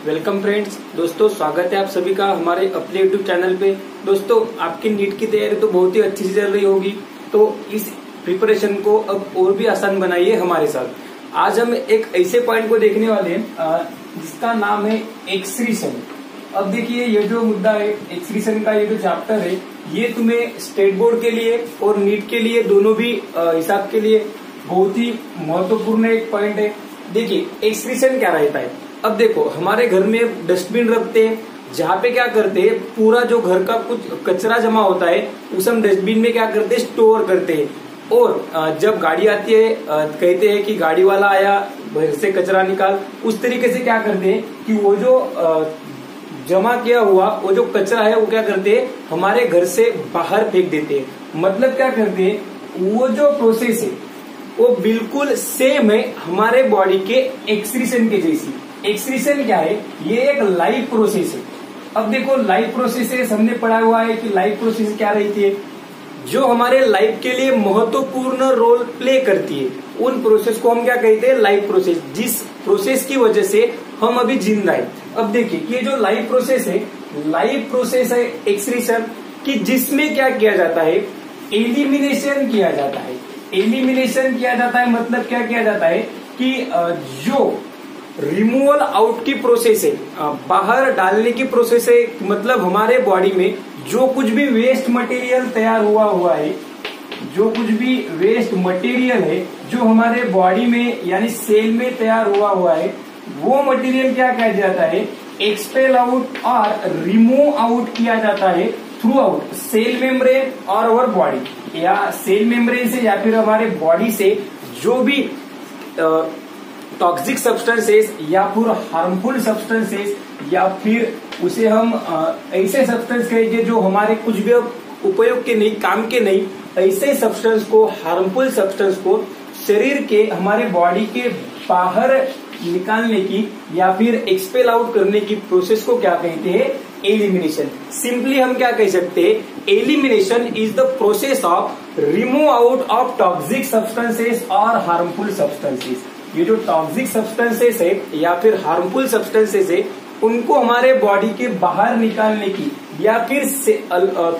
Welcome friends. दोस्तों स्वागत है आप सभी का हमारे अपने यूट्यूब चैनल पे। दोस्तों आपकी नीट की तैयारी तो बहुत ही अच्छी से चल रही होगी, तो इस प्रिपरेशन को अब और भी आसान बनाइए हमारे साथ। आज हम एक ऐसे पॉइंट को देखने वाले हैं जिसका नाम है एक्सक्रीशन। अब देखिए ये जो मुद्दा है एक्सक्रीशन का, ये जो चैप्टर है ये तुम्हें स्टेट बोर्ड के लिए और नीट के लिए दोनों भी हिसाब के लिए बहुत ही महत्वपूर्ण एक पॉइंट है। देखिए एक्सक्रीशन क्या रहता है। अब देखो हमारे घर में डस्टबिन रखते हैं, जहाँ पे क्या करते हैं पूरा जो घर का कुछ कचरा जमा होता है उसे हम डस्टबिन में क्या करते हैं स्टोर करते हैं। और जब गाड़ी आती है कहते हैं कि गाड़ी वाला आया घर से कचरा निकाल, उस तरीके से क्या करते हैं कि वो जो जमा किया हुआ वो जो कचरा है वो क्या करते हैं हमारे घर से बाहर फेंक देते हैं। मतलब क्या करते हैं वो जो प्रोसेस है वो बिल्कुल सेम है हमारे बॉडी के एक्सक्रीशन के जैसी। एक्सक्रीशन क्या है, ये एक लाइव प्रोसेस है। अब देखो लाइव प्रोसेस हमने पढ़ा हुआ है कि लाइव प्रोसेस क्या रहती है, जो हमारे लाइफ के लिए महत्वपूर्ण रोल प्ले करती है, उन प्रोसेस को हम क्या कहते हैं लाइव प्रोसेस, जिस प्रोसेस की वजह से हम अभी जिंदा है। अब देखिए ये जो लाइव प्रोसेस है एक्सक्रीशन की, जिसमें क्या किया जाता है एलिमिनेशन किया जाता है। एलिमिनेशन किया जाता है मतलब क्या किया जाता है कि जो रिमूवल आउट की प्रोसेस है, बाहर डालने की प्रोसेस है, मतलब हमारे बॉडी में जो कुछ भी वेस्ट मटेरियल तैयार हुआ है, जो कुछ भी वेस्ट मटेरियल है जो हमारे बॉडी में यानी सेल में तैयार हुआ है, वो मटेरियल क्या कहा जाता है एक्सपेल आउट और रिमूव आउट किया जाता है थ्रू आउट सेल मेम्ब्रेन और अवर बॉडी, या सेल मेम्ब्रेन से या फिर हमारे बॉडी से जो भी टॉक्सिक सब्सटेंसेस या फिर हार्मफुल सब्सटेंसेस, या फिर उसे हम ऐसे सब्सटेंस कहेंगे जो हमारे कुछ भी उपयोग के नहीं, काम के नहीं, ऐसे सब्सटेंस को, हार्मफुल सब्सटेंस को शरीर के हमारे बॉडी के बाहर निकालने की या फिर एक्सपेल आउट करने की प्रोसेस को क्या कहते हैं एलिमिनेशन। सिंपली हम क्या कह सकते हैं elimination is the process of remove out of toxic substances और हार्मफुल सब्सटेंसेस। ये जो टॉक्सिक सब्सटेंसेस है या फिर हार्मफुल सब्सटेंसेस है उनको हमारे बॉडी के बाहर निकालने की, या फिर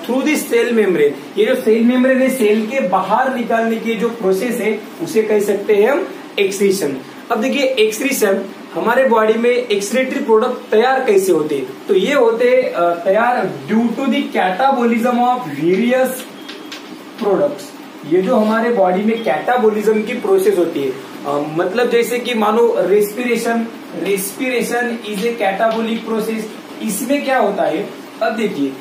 थ्रू दिस सेल मेम्ब्रेन, ये जो सेल मेम्ब्रेन है सेल के बाहर निकालने की जो प्रोसेस है उसे कह सकते हैं हम एक्सक्रीशन। अब देखिए एक्सक्रीशन हमारे बॉडी में एक्सक्रीटरी प्रोडक्ट तैयार कैसे होते हैं, तो ये होते तैयार due to the catabolism of various products. ये जो हमारे बॉडी में कैटाबोलिज्म की प्रोसेस होती है, मतलब जैसे कि मानो respiration is a catabolic process. इसमें क्या होता है, अब देखिए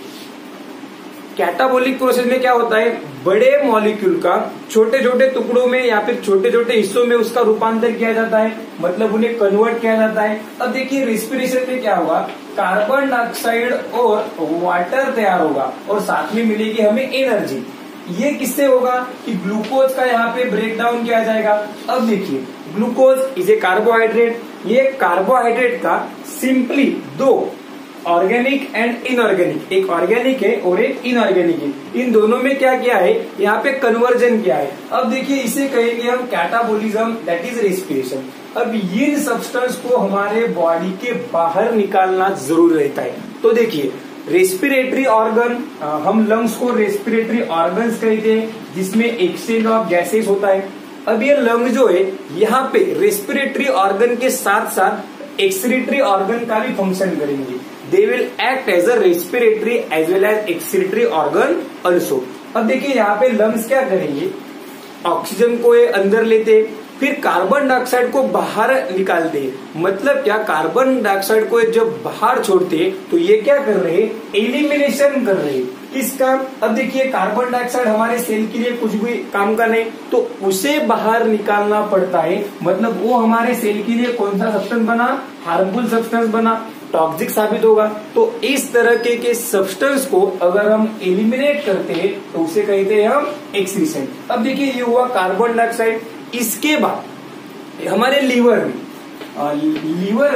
कैटाबोलिक प्रोसेस में क्या होता है बड़े मॉलिक्यूल का छोटे छोटे टुकड़ों में या फिर छोटे छोटे हिस्सों में उसका रूपांतर किया जाता है, मतलब उन्हें कन्वर्ट किया जाता है। अब देखिए रेस्पिरेशन में क्या होगा, कार्बन डाइऑक्साइड और वाटर तैयार होगा और साथ में मिलेगी हमें एनर्जी। ये किससे होगा कि ग्लूकोज का यहाँ पे ब्रेक डाउन किया जाएगा। अब देखिए ग्लूकोज इज ए कार्बोहाइड्रेट, ये कार्बोहाइड्रेट का सिंपली दो ऑर्गेनिक एंड इनऑर्गेनिक, एक ऑर्गेनिक है और एक इनऑर्गेनिक है, इन दोनों में क्या किया है यहाँ पे कन्वर्जन किया है। अब देखिए इसे कहेंगे हम कैटाबोलिज्म, दैट इज रेस्पिरेशन। अब इन सब्सटेंस को हमारे बॉडी के बाहर निकालना जरूर रहता है। तो देखिए रेस्पिरेटरी ऑर्गन, हम लंग्स को रेस्पिरेटरी ऑर्गन्स कहते हैं जिसमें एक्सचेंज ऑफ गैसेस होता है। अब ये लंग जो है यहाँ पे रेस्पिरेटरी ऑर्गन के साथ साथ एक्सक्रीटरी ऑर्गन का भी फंक्शन करेंगे। They will act as a respiratory as well as excretory organ also. अब देखिए यहाँ पे लंग्स क्या करेंगे, ऑक्सीजन को ये अंदर लेते, फिर कार्बन डाइऑक्साइड को बाहर निकालते। मतलब क्या, कार्बन डाइऑक्साइड को जब बाहर छोड़ते तो ये क्या कर रहे हैं एलिमिनेशन कर रहे हैं। किसका, अब देखिए कार्बन डाइऑक्साइड हमारे सेल के लिए कुछ भी काम का नहीं, तो उसे बाहर निकालना पड़ता है। मतलब वो हमारे सेल के लिए कौन सा सब्सटेंस बना, हार्मफुल सब्सटेंस बना, टॉक्सिक साबित होगा। तो इस तरह के सब्सटेंस को अगर हम एलिमिनेट करते हैं तो उसे कहते हैं हम एक्सक्रीशन। अब देखिए ये हुआ कार्बन डाइऑक्साइड। इसके बाद हमारे लीवर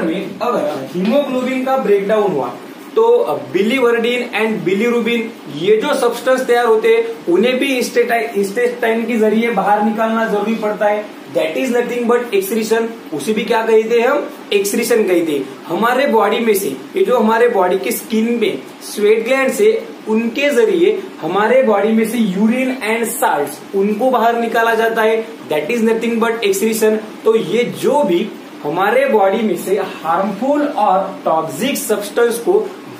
में अगर हीमोग्लोबिन का ब्रेकडाउन हुआ, तो बिलीवर्डिन एंड बिलीरुबिन ये जो सब्सटेंस तैयार होते हैं उन्हें भी इंटेस्टाइन के जरिए बाहर निकालना जरूरी पड़ता है। That is nothing but excretion. उसे भी क्या कहते हैं हम? एक्सक्रीशन कहते हैं। हमारे बॉडी में से ये जो हमारे बॉडी की स्किन में स्वेट ग्लैंड से उनके जरिए हमारे बॉडी में से यूरिन एंड साल्ट्स उनको बाहर निकाला जाता है। That is nothing but excretion. तो ये जो भी हमारे बॉडी में से हार्मफुल और टॉक्सिक सब्सटेंस को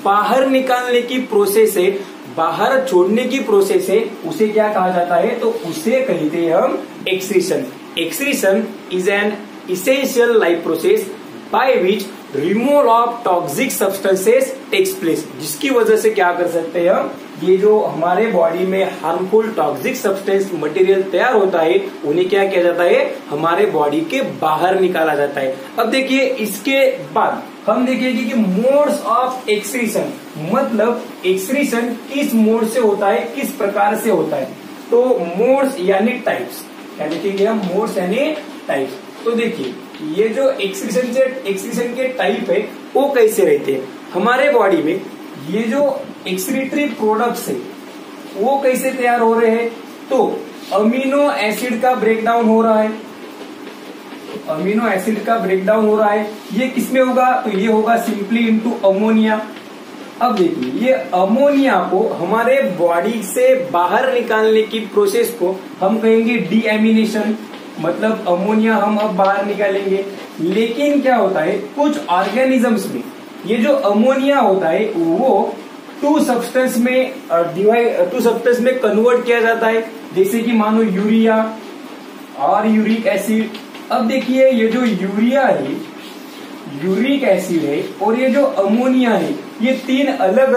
बाहर निकालने की प्रोसेस है, बाहर छोड़ने की प्रोसेस है, उसे क्या कहा जाता है? तो उसे कहते हैं हम excretion. Excretion is an essential life process by which removal of toxic substances takes place, जिसकी वजह से क्या कर सकते हैं हम? ये जो हमारे बॉडी में हार्मफुल टॉक्सिक सब्सटेंस मटेरियल तैयार होता है उन्हें क्या किया जाता है? हमारे बॉडी के बाहर निकाला जाता है। अब देखिए इसके बाद हम देखेंगे कि मोड्स ऑफ एक्सक्रीशन, मतलब एक्सक्रीशन किस मोड से होता है, किस प्रकार से होता है। तो मोड्स यानी टाइप्स, क्या देखेंगे हम? मोड्स यानी टाइप्स। तो देखिए ये जो एक्सक्रीशन के टाइप है वो कैसे रहते हैं हमारे बॉडी में। ये जो एक्सक्रीटरी प्रोडक्ट्स है वो कैसे तैयार हो रहे हैं? तो अमीनो एसिड का ब्रेकडाउन हो रहा है, अमीनो एसिड का ब्रेकडाउन हो रहा है। ये किसमें होगा? तो ये होगा सिंपली इनटू अमोनिया। अब देखिए ये अमोनिया को हमारे बॉडी से बाहर निकालने की प्रोसेस को हम कहेंगे डीएमिनेशन, मतलब अमोनिया हम अब बाहर निकालेंगे। लेकिन क्या होता है कुछ ऑर्गेनिजम्स में ये जो अमोनिया होता है वो टू सब्सटेंस में कन्वर्ट किया जाता है, जैसे कि मानो यूरिया और यूरिक एसिड। अब देखिए ये जो यूरिया है, यूरिक एसिड है और ये जो अमोनिया है, ये तीन अलग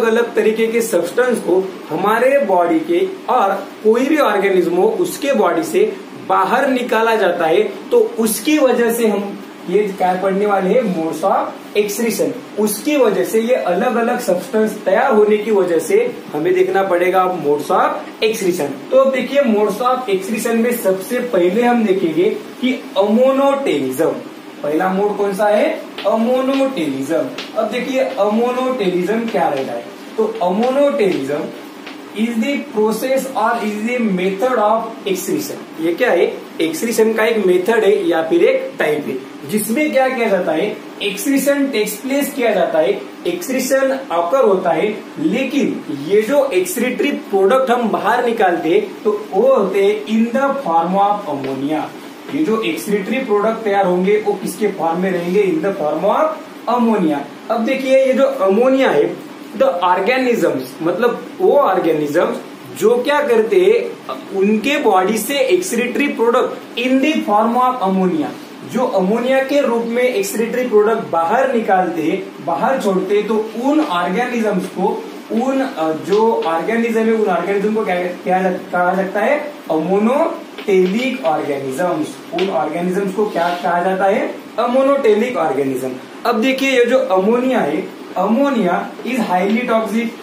अलग तरीके के सब्सटेंस को हमारे बॉडी के और कोई भी ऑर्गेनिज्म हो उसके बॉडी से बाहर निकाला जाता है। तो उसकी वजह से हम ये क्या पढ़ने वाले हैं? Modes of excretion. उसकी वजह से ये अलग अलग सब्सटेंस तैयार होने की वजह से हमें देखना पड़ेगा मोड्स ऑफ एक्सक्रीशन। तो अब देखिए मोड्स ऑफ एक्सक्रीशन में सबसे पहले हम देखेंगे कि अमोनोटेलिज्म। पहला मोड कौन सा है? अमोनोटेलिज्म। अब देखिए अमोनोटेलिज्म क्या रहता है? तो अमोनोटेलिज्म इज द प्रोसेस और is the method of excretion. ये क्या है? एक्सक्रीशन का एक मेथड है या फिर एक टाइप है जिसमें क्या किया जाता है? एक्सक्रीशन टेक्स प्लेस किया जाता है, एक्सक्रीशन ऑकर होता है, लेकिन ये जो एक्सक्रीटरी प्रोडक्ट हम बाहर निकालते हैं तो वो होते हैं इन द फॉर्म ऑफ अमोनिया। ये जो एक्सक्रीटरी प्रोडक्ट तैयार होंगे वो किसके फॉर्म में रहेंगे? इन द फॉर्म ऑफ अमोनिया। अब देखिए ये जो अमोनिया है, द ऑर्गेनिजम्स, मतलब वो ऑर्गेनिजम्स जो क्या करते हैं उनके बॉडी से excretory product in the form of ammonia, जो अमोनिया के रूप में एक्सक्रीटरी प्रोडक्ट बाहर निकालते हैं, बाहर छोड़ते हैं, तो उन ऑर्गेनिजम्स को, उन जो ऑर्गेनिज्म है उन ऑर्गेनिज्म को क्या कहा जाता है? Ammonotelic organisms. उन ऑर्गेनिजम्स को क्या कहा जाता है? Ammonotelic organism. अब देखिए ये जो अमोनिया है, अमोनिया इज हाईली टॉक्सिक।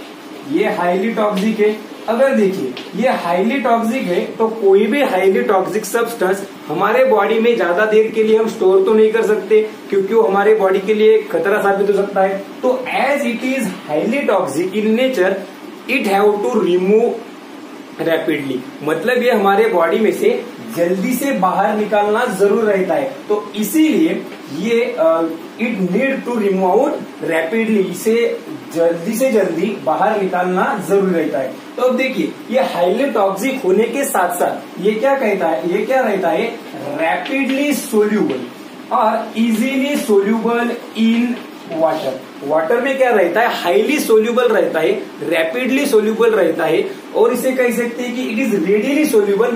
ये हाईली टॉक्सिक है। अगर देखिए ये हाईली टॉक्सिक है तो कोई भी हाईली टॉक्सिक सब्सटेंस हमारे बॉडी में ज्यादा देर के लिए हम स्टोर तो नहीं कर सकते क्योंकि वो हमारे बॉडी के लिए खतरा साबित हो सकता है। तो as it is highly toxic in nature, it have to remove rapidly, मतलब ये हमारे बॉडी में से जल्दी से बाहर निकालना जरूर रहता है। तो इसीलिए ये it need to remove out rapidly, इसे जल्दी से जल्दी बाहर निकालना जरूरी रहता है। तो अब देखिए ये हाईली टॉक्सिक होने के साथ साथ ये क्या कहता है? ये क्या रहता है? रैपिडली सोल्यूबल और easily soluble in water. Water में क्या रहता है? हाईली सोल्यूबल रहता है, रैपिडली सोल्यूबल रहता है, और इसे कह सकते हैं कि इट इज रेडिली सोल्यूबल,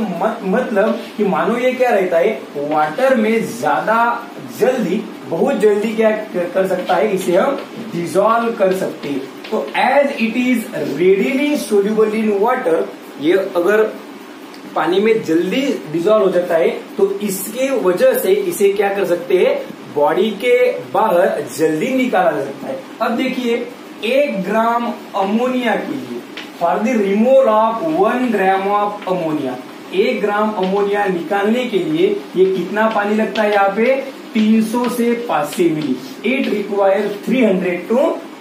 मतलब कि मानो ये क्या रहता है? वाटर में ज्यादा जल्दी, बहुत जल्दी क्या कर सकता है? इसे हम डिजॉल्व कर सकते हैं। तो as it is readily soluble in water, ये अगर पानी में जल्दी डिजॉल्व हो जाता है तो इसके वजह से इसे क्या कर सकते हैं? बॉडी के बाहर जल्दी निकाला जा सकता है। अब देखिए 1 ग्राम अमोनिया के लिए, for the removal of 1 gram of ammonia, 1 gram ammonia निकालने के लिए ये कितना पानी लगता है? यहाँ पे 300 से 500 मिली। It require 300 to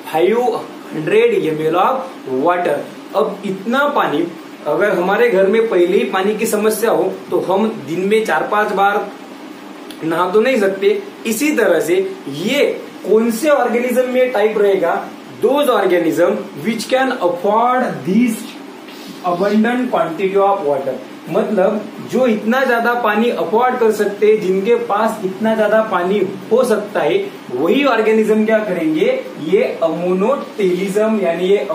500 ml of water. अब इतना पानी अगर हमारे घर में पहले ही पानी की समस्या हो तो हम दिन में 4-5 बार नहा तो नहीं सकते। इसी तरह से ये कौन से ऑर्गेनिज्म में टाइप रहेगा, those organism which can afford this abundant quantity of water, मतलब जो इतना ज्यादा पानी अफोर्ड कर सकते हैं, जिनके पास इतना ज्यादा पानी हो सकता है, वही ऑर्गेनिज्म क्या करेंगे, ये अमोनोटेलिज्म यानी ये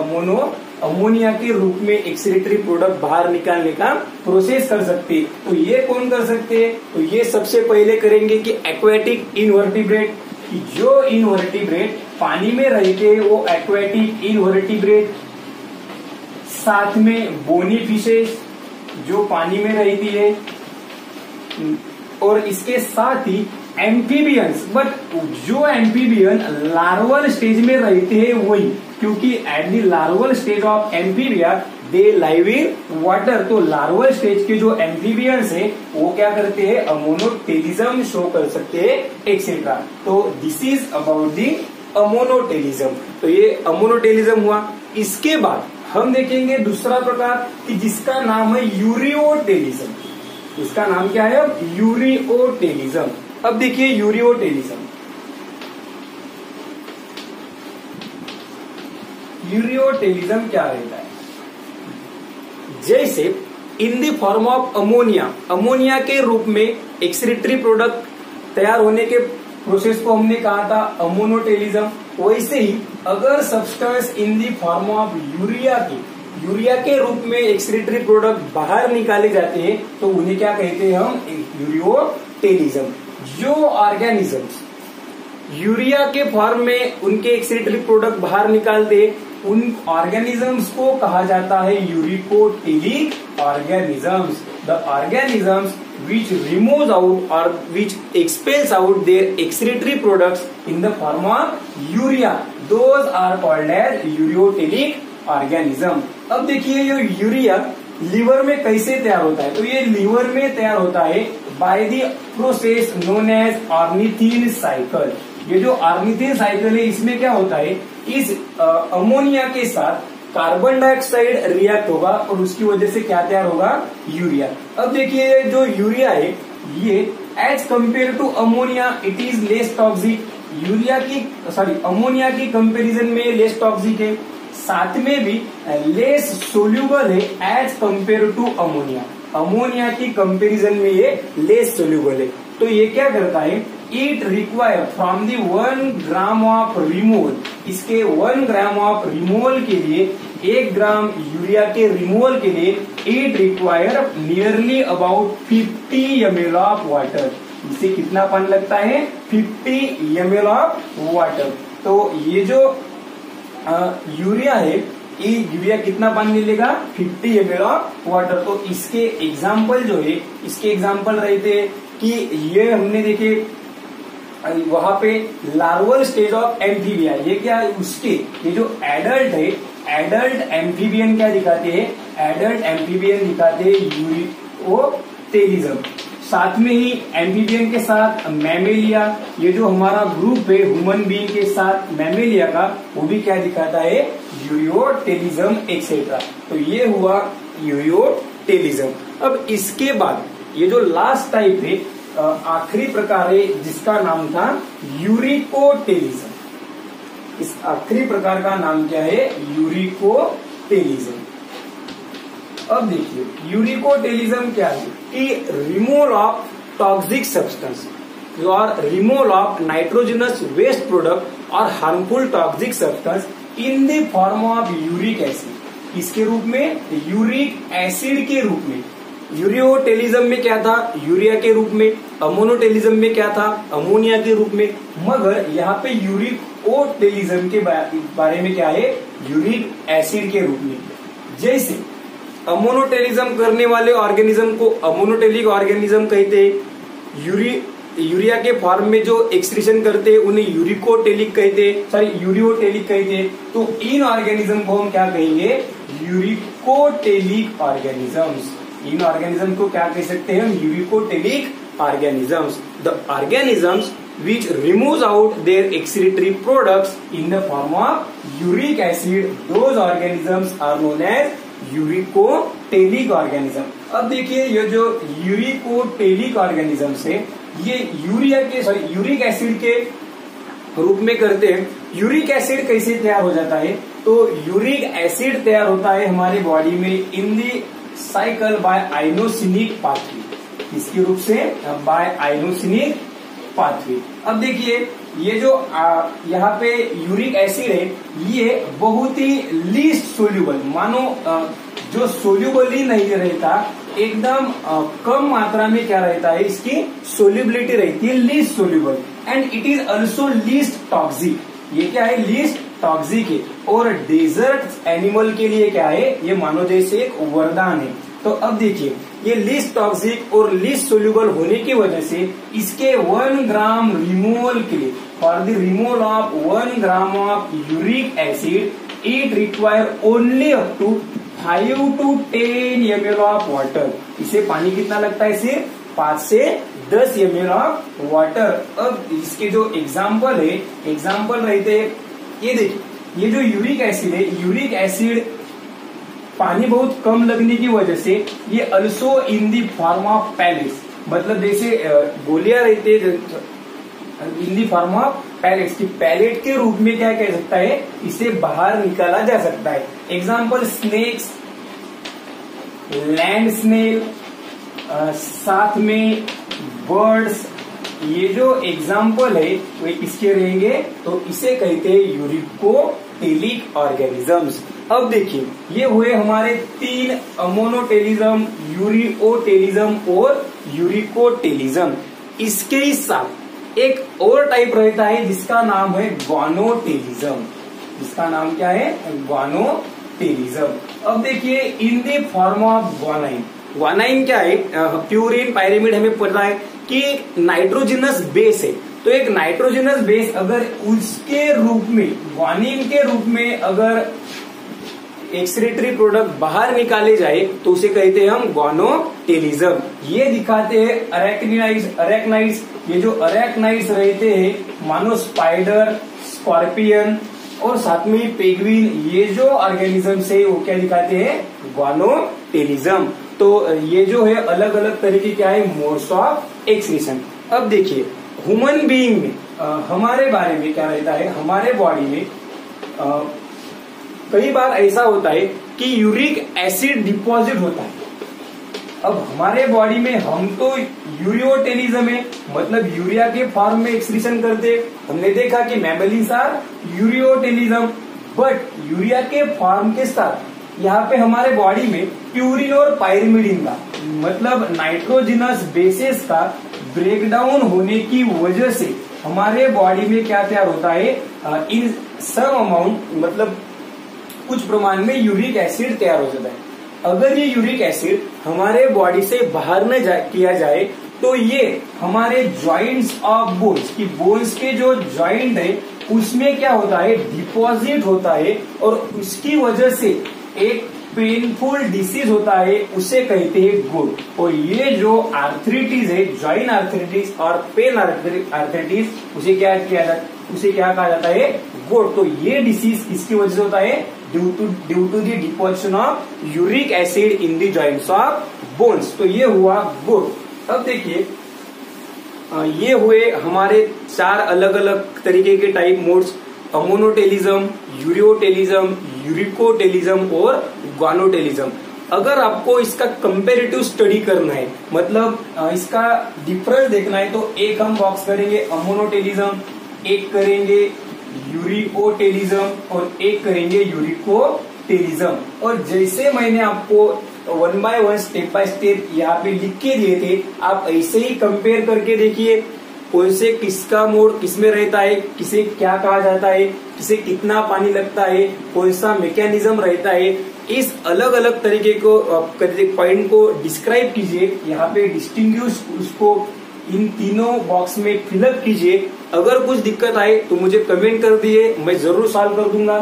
अमोनिया के रूप में एक्सक्रीटरी प्रोडक्ट बाहर निकालने का प्रोसेस कर सकते। तो ये कौन कर सकते हैं, तो ये सबसे पहले करेंगे कि एक्वेटिक इनवर्टिब्रेट, कि जो इनवर्टिब्रेट पानी में रहते हैं वो एक्वेटिक इनवर्टिब्रेट, साथ में बोनी फिशेस जो पानी में रहती है, और इसके साथ ही एम्फीबियंस, बट जो एम्फीबियन लार्वल स्टेज में रहते हैं वही, क्योंकि at the larval stage of amphibia they live in water. तो लार्वल स्टेज के जो एम्फीबियंस है वो क्या करते हैं, अमोनोटेलिज्म शो कर सकते हैं एक्सेट्रा। तो this is about the ammonotelism. तो ये अमोनोटेलिज्म हुआ। इसके बाद हम देखेंगे दूसरा प्रकार कि जिसका नाम है यूरियोटेलिज्म। इसका नाम क्या है, अब यूरियोटेलिज्म। अब देखिए यूरियोटेलिज्म, यूरियोटेलिज्म क्या रहता है, जैसे इन the form of ammonia, ammonia के रूप में एक्सक्रीटरी प्रोडक्ट तैयार होने के प्रोसेस को हमने कहा था अमोनोटेलिज्म। वैसे ही अगर substance in the form of urea के रूप में एक्सक्रीटरी प्रोडक्ट बाहर निकाले जाते हैं तो उन्हें क्या कहते हैं हम, यूरियोटेलिज्म। जो ऑर्गेनिजम्स यूरिया के फॉर्म में उनके एक्सक्रीटरी प्रोडक्ट बाहर निकालते हैं उन ऑर्गेनिजम्स को कहा जाता है uricotelic organisms. The organisms which removes out or which expels out their excretory products in the form of urea, those are called as ureotelic organism. अब देखिए ये यूरिया लीवर में कैसे तैयार होता है, तो ये लीवर में तैयार होता है by the process known as ornithine cycle. ये जो ऑर्निथिन साइकिल है इसमें क्या होता है, इस अमोनिया के साथ कार्बन डाइऑक्साइड रिएक्ट होगा और उसकी वजह से क्या तैयार होगा, यूरिया। अब देखिए जो यूरिया है ये as compare to ammonia it is less toxic. Ammonia की कंपैरिजन में लेस टॉक्सिक है, साथ में भी लेस सोल्यूबल है as compare to ammonia. Ammonia की कंपैरिजन में ये लेस सोल्यूबल है। तो ये क्या करता है, it require from the 1 gram of removal, इसके 1 ग्राम ऑफ रिमूवल के लिए 1 ग्राम यूरिया के रिमूवल के लिए it require nearly about 50 ml of water. इसे कितना पानी लगता है, 50 ml ऑफ वाटर। तो ये जो यूरिया है ये यूरिया कितना पानी लेगा, 50 ml ऑफ वाटर। तो इसके एग्जाम्पल जो है, इसके एग्जाम्पल रहते हैं कि ये हमने देखे वहां पे लार्वल स्टेज ऑफ एम्फीबिया, ये क्या है उसके, ये जो एडल्ट है एडल्ट एम्फीबियन क्या दिखाते हैं, एडल्ट एम्फीबियन दिखाते हैं यूरियोटेलिज्म। साथ में ही एम्फीबियन के साथ मैमेलिया, ये जो हमारा ग्रुप है ह्यूमन बीइंग के साथ मैमेलिया का, वो भी क्या दिखाता है, यूरियोटेलिज्म एक्सेट्रा। तो ये हुआ यूरियोटेलिज्म। अब इसके बाद ये जो लास्ट टाइप है, आखिरी प्रकार है जिसका नाम था यूरिकोटेलिज्म। इस आखिरी प्रकार का नाम क्या है, यूरिकोटेलिज्म। अब देखिए यूरिकोटेलिज्म क्या है कि रिमूवल ऑफ टॉक्सिक सब्सटेंस और removal of nitrogenous waste product और harmful toxic substance in the form of uric acid, इसके रूप में, यूरिक एसिड के रूप में। यूरियोटेलिज्म में क्या था, यूरिया के रूप में। अमोनोटेलिज्म में क्या था, अमोनिया के रूप में। मगर यहाँ पे यूरिकोटेलिज्म के बारे में क्या है, यूरिक एसिड के रूप में। जैसे अमोनोटेलिज्म करने वाले ऑर्गेनिज्म को अमोनोटेलिक ऑर्गेनिज्म कहते हैं। यूरिया के फॉर्म में जो एक्सक्रीशन करते हैं उन्हें यूरिकोटेलिक कहते हैं, यूरियोटेलिक कहते हैं। तो इन ऑर्गेनिज्म को हम क्या कहेंगे, यूरिकोटेलिक ऑर्गेनिजम्स। इन ऑर्गेनिज्म को क्या कह सकते हैं हम, uricotelic organisms. The organisms which removes out their excretory products in the form of uric acid. Those organisms are known as uricotelic organism. अब देखिए ये जो यूरिकोटेलिक ऑर्गेनिजम्स है ये यूरिक एसिड के रूप में करते हैं। यूरिक एसिड कैसे तैयार हो जाता है? तो यूरिक एसिड तैयार होता है हमारी बॉडी में इन दी साइकिल बाय आइनोसिनिक पाथवे। इसके रूप से बाय आइनोसिनिक पाथवे। अब देखिए ये जो यहाँ पे यूरिक एसिड है ये बहुत ही लीस्ट सोल्यूबल, मानो जो सोल्यूबल ही नहीं रहता, एकदम कम मात्रा में क्या रहता है, इसकी सोल्यूबिलिटी रहती है, least soluble, and it is also least toxic. ये क्या है? लीस्ट टॉक्सिक है। और डेजर्ट एनिमल के लिए क्या है? ये मानो जैसे एक वरदान है। तो अब देखिए ये लीस्ट टॉक्सिक और लीस्ट सोल्यूबल होने की वजह से इसके 1 ग्राम रिमूवल के लिए, for the removal of 1 gram of uric acid it require only up to 5 to 10 ml of water. इसे पानी कितना लगता है? सिर्फ 5 से 10 ml ऑफ वाटर। अब इसके जो एग्जाम्पल है, एग्जाम्पल रहते हैं, ये देखिए ये जो यूरिक एसिड है, यूरिक एसिड पानी बहुत कम लगने की वजह से ये also in the form of pellets, मतलब जैसे गोलियां रहते in the form of pellets, की पैलेट के रूप में क्या कह सकता है, इसे बाहर निकाला जा सकता है। एग्जाम्पल स्नेक्स, लैंड स्नेल, साथ में बर्ड्स, ये जो एग्जाम्पल है वो किसके रहेंगे? तो इसे कहते हैं यूरिकोटेलिक ऑर्गेनिजम्स। अब देखिए ये हुए हमारे 3 अमोनोटेलिज्म, यूरिओटेलिज्म और यूरिकोटेलिज्म। इसके ही साथ एक और टाइप रहता है जिसका नाम है ग्वानोटेलिज्म। जिसका नाम क्या है? ग्वानोटेलिज्म। अब देखिए इन the form of guanine. Guanine क्या है? प्यूरिन पायरिमिड हमें पता है कि नाइट्रोजनस बेस है। तो एक नाइट्रोजनस बेस अगर उसके रूप में, ग्वानिन के रूप में अगर एक्सक्रीटरी प्रोडक्ट बाहर निकाले जाए तो उसे कहते हैं हम ग्वानोटेलिज्म। ये दिखाते हैं अरेक्नाइड्स। ये जो अरेक्नाइड्स रहते हैं मानो स्पाइडर, स्कॉर्पियन और साथ में पेंगुइन, ये जो ऑर्गेनिजम्स है वो क्या दिखाते हैं? ग्वानोटेलिज्म। तो ये जो है अलग अलग तरीके क्या है? Modes of excretion. अब देखिए ह्यूमन बीइंग में हमारे बारे में क्या रहता है? हमारे बॉडी में कई बार ऐसा होता है कि यूरिक एसिड डिपॉजिट होता है। अब हमारे बॉडी में हम तो यूरियोटेलिज्म है, मतलब यूरिया के फॉर्म में एक्सक्रीशन करते। हमने देखा कि मैमलिन्स आर यूरियोटेलिज्म, बट यूरिया के फॉर्म के साथ यहाँ पे हमारे बॉडी में प्यूरिन और पायरिमिडिन का, मतलब नाइट्रोजनस बेसेस का ब्रेकडाउन होने की वजह से हमारे बॉडी में क्या तैयार होता है? इन सम अमाउंट, मतलब कुछ प्रमाण में यूरिक एसिड तैयार हो जाता है। अगर ये यूरिक एसिड हमारे बॉडी से बाहर न किया जाए तो ये हमारे जॉइंट्स ऑफ बोन्स, की बोन्स के जो जॉइंट है उसमें क्या होता है? डिपॉजिट होता है, और उसकी वजह से एक पेनफुल डिसीज होता है, उसे कहते हैं गोट। और ये जो आर्थरिटीज है, जॉइंट आर्थरिटीज और पेन आर्थरिटीज, उसे क्या कहा जाता है? गोट। तो ये डिसीज किसकी वजह से होता है? Due to the deposition of uric acid in the joints of bones. तो ये हुआ गोट। अब देखिए ये हुए हमारे 4 अलग अलग तरीके के type modes: ammonotelism, ureotelism, uricotelism और ग्वानोटेलिज्म। अगर आपको इसका कंपेरेटिव स्टडी करना है, मतलब इसका डिफरेंस देखना है, तो एक हम बॉक्स करेंगे अमोनोटेलिज्म, एक करेंगे यूरिकोटेलिज्म और एक करेंगे यूरिकोटेलिज्म। और जैसे मैंने आपको 1 by 1 स्टेप बाय स्टेप यहाँ पे लिख के दिए थे, आप ऐसे ही कंपेयर करके देखिए कौन से किसका मोड किसमें रहता है, किसे क्या कहा जाता है, किसे कितना पानी लगता है, कौन सा मैकेनिज्म रहता है। इस अलग अलग तरीके को पॉइंट को डिस्क्राइब कीजिए, यहाँ पे डिस्टिंग्विश उसको इन तीनों बॉक्स में फिलअप कीजिए। अगर कुछ दिक्कत आए तो मुझे कमेंट कर दिए, मैं जरूर सॉल्व कर दूंगा।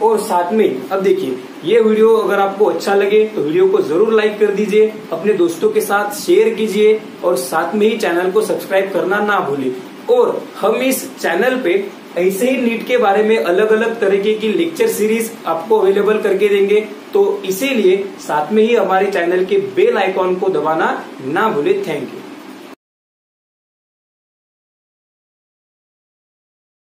और साथ में अब देखिए ये वीडियो अगर आपको अच्छा लगे तो वीडियो को जरूर लाइक कर दीजिए, अपने दोस्तों के साथ शेयर कीजिए और साथ में ही चैनल को सब्सक्राइब करना ना भूलिए। और हम इस चैनल पे ऐसे ही नीट के बारे में अलग अलग तरीके की लेक्चर सीरीज आपको अवेलेबल करके देंगे। तो इसीलिए साथ में ही हमारे चैनल के बेल आइकॉन को दबाना ना भूले। Thank you.